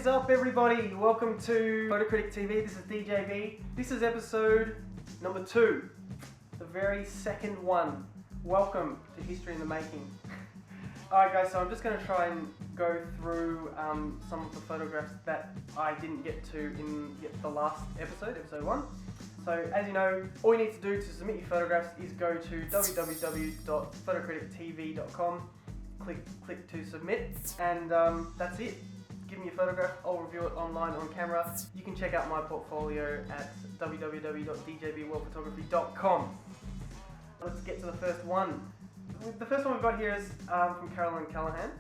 is up, everybody? Welcome to Critic TV. This is DJB. This is episode number 2, the very second one. Welcome to History in the Making. Alright guys, so I'm just going to try and go through some of the photographs that I didn't get to in the last episode, episode 1. So as you know, all you need to do to submit your photographs is go to www.photocritictv.com, click to submit, and that's it. Give me your photograph, I'll review it online on camera. You can check out my portfolio at www.djbworldphotography.com. Let's get to the first one. The first one we've got here is from Carolyn Callahan.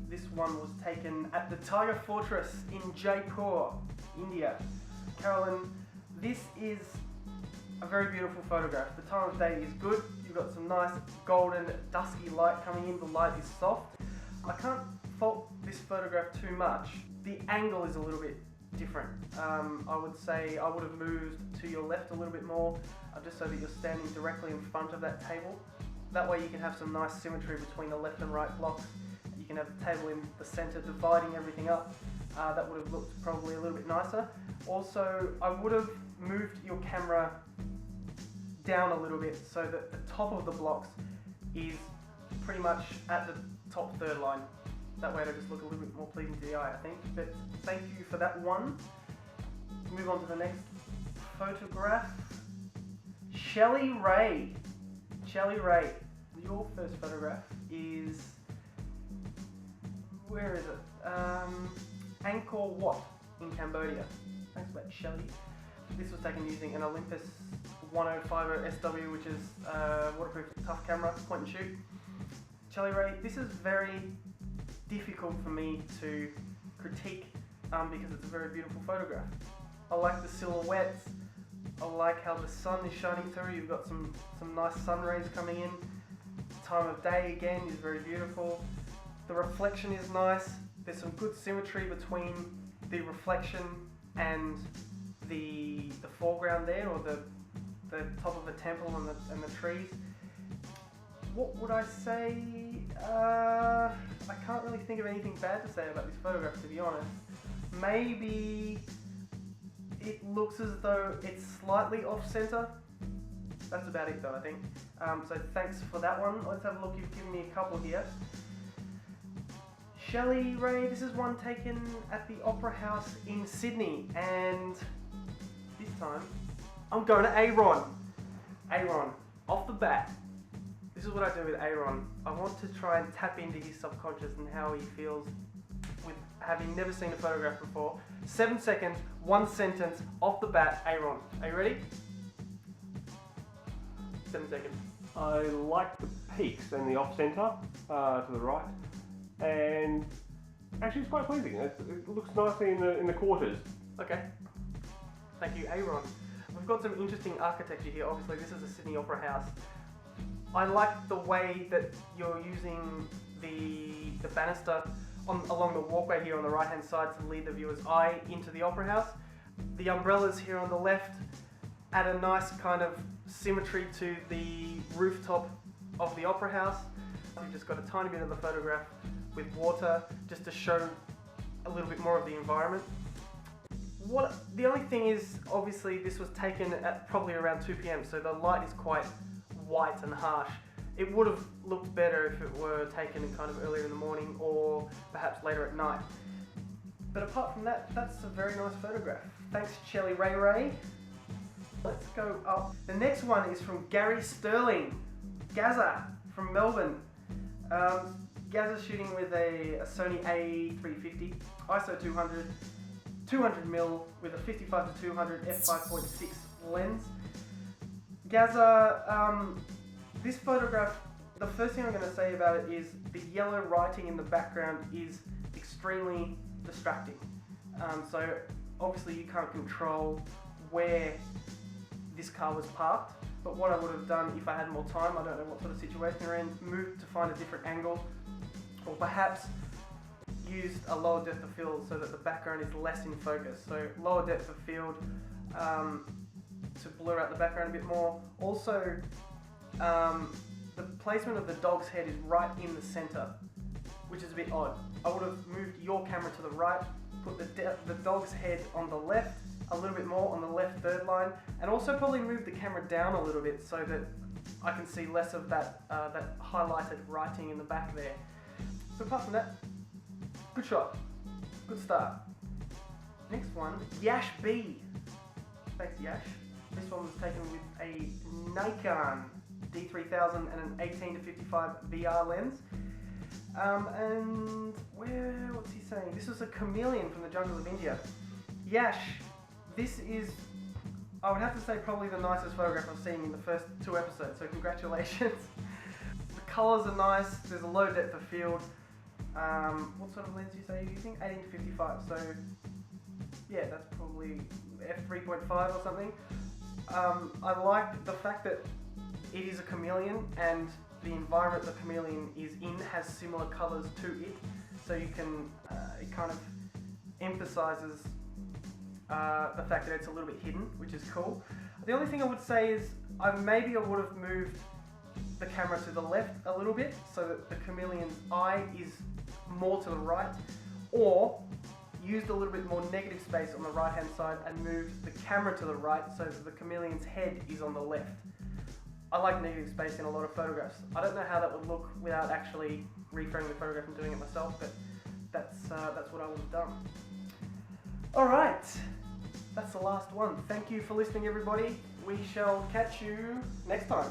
This one was taken at the Tiger Fortress in Jaipur, India. Carolyn, this is a very beautiful photograph. The time of day is good. You've got some nice golden, dusky light coming in. The light is soft. I can't fault this photograph too much. The angle is a little bit different. I would say I would have moved to your left a little bit more, just so that you're standing directly in front of that table. That way you can have some nice symmetry between the left and right blocks. You can have the table in the center dividing everything up. That would have looked probably a little bit nicer. Also, I would have moved your camera down a little bit so that the top of the blocks is pretty much at the top third line. That way it'll just look a little bit more pleasing to the eye, I think. But thank you for that one. Move on to the next photograph. Shelley Ray. Shelley Ray, your first photograph is, where is it? Angkor Wat in Cambodia. Thanks for that, Shelley. This was taken using an Olympus 105 SW, which is waterproof tough camera, point and shoot. Shelley Ray, this is very difficult for me to critique because it's a very beautiful photograph. I like the silhouettes. I like how the sun is shining through. You've got some nice sun rays coming in. Time of day again is very beautiful. The reflection is nice. There's some good symmetry between the reflection and the foreground there, or the top of the temple and the trees. What would I say? I can't really think of anything bad to say about this photograph, to be honest. Maybe it looks as though it's slightly off-center. That's about it though, I think. So thanks for that one. Let's have a look. You've given me a couple here. Shelley Ray, this is one taken at the Opera House in Sydney, and this time I'm going to Aaron. Aaron, off the bat, this is what I do with Aaron. I want to try and tap into his subconscious and how he feels with having never seen a photograph before. 7 seconds, 1 sentence, off the bat, Aaron. Are you ready? 7 seconds. I like the peaks and the off-centre to the right, and actually it's quite pleasing. It looks nicely in the quarters. Okay, thank you, Aaron. We've got some interesting architecture here. Obviously this is a Sydney Opera House. I like the way that you're using the banister along the walkway here on the right hand side to lead the viewer's eye into the Opera House. The umbrellas here on the left add a nice kind of symmetry to the rooftop of the Opera House. You've just got a tiny bit of the photograph with water just to show a little bit more of the environment. The only thing is, obviously this was taken at probably around 2 PM, so the light is quite white and harsh. It would have looked better if it were taken kind of earlier in the morning or perhaps later at night. But apart from that, that's a very nice photograph. Thanks, Shelley Ray. Let's go up. The next one is from Gary Sterling, Gaza from Melbourne. Gaza's shooting with a Sony A350, ISO 200, 200mm with a 55-200 f5.6 lens. Gaza, this photograph, the first thing I'm going to say about it is the yellow writing in the background is extremely distracting. So obviously you can't control where this car was parked, but what I would have done if I had more time, I don't know what sort of situation you're in, moved to find a different angle, or perhaps used a lower depth of field so that the background is less in focus. So lower depth of field to blur out the background a bit more. Also, the placement of the dog's head is right in the center which is a bit odd. I would have moved your camera to the right, put the dog's head on the left, a little bit more on the left third line, and also probably move the camera down a little bit so that I can see less of that, that highlighted writing in the back there. So apart from that, good shot, good start. Next one, Yash B. Thanks Yash. This one was taken with a Nikon D3000 and an 18-55 VR lens. And what's he saying? This was a chameleon from the jungle of India. Yash, this is, I would have to say, probably the nicest photograph I've seen in the first 2 episodes, so congratulations. The colours are nice, there's a low depth of field. What sort of lens do you say you're using? 18-55, so yeah, that's probably f3.5 or something. I like the fact that it is a chameleon and the environment the chameleon is in has similar colours to it, so you can, it kind of emphasises the fact that it's a little bit hidden, which is cool. The only thing I would say is maybe I would have moved the camera to the left a little bit so that the chameleon's eye is more to the right, or used a little bit more negative space on the right hand side and moved the camera to the right so that the chameleon's head is on the left. I like negative space in a lot of photographs. I don't know how that would look without actually reframing the photograph and doing it myself, but that's what I would have done. Alright, that's the last one. Thank you for listening everybody. We shall catch you next time.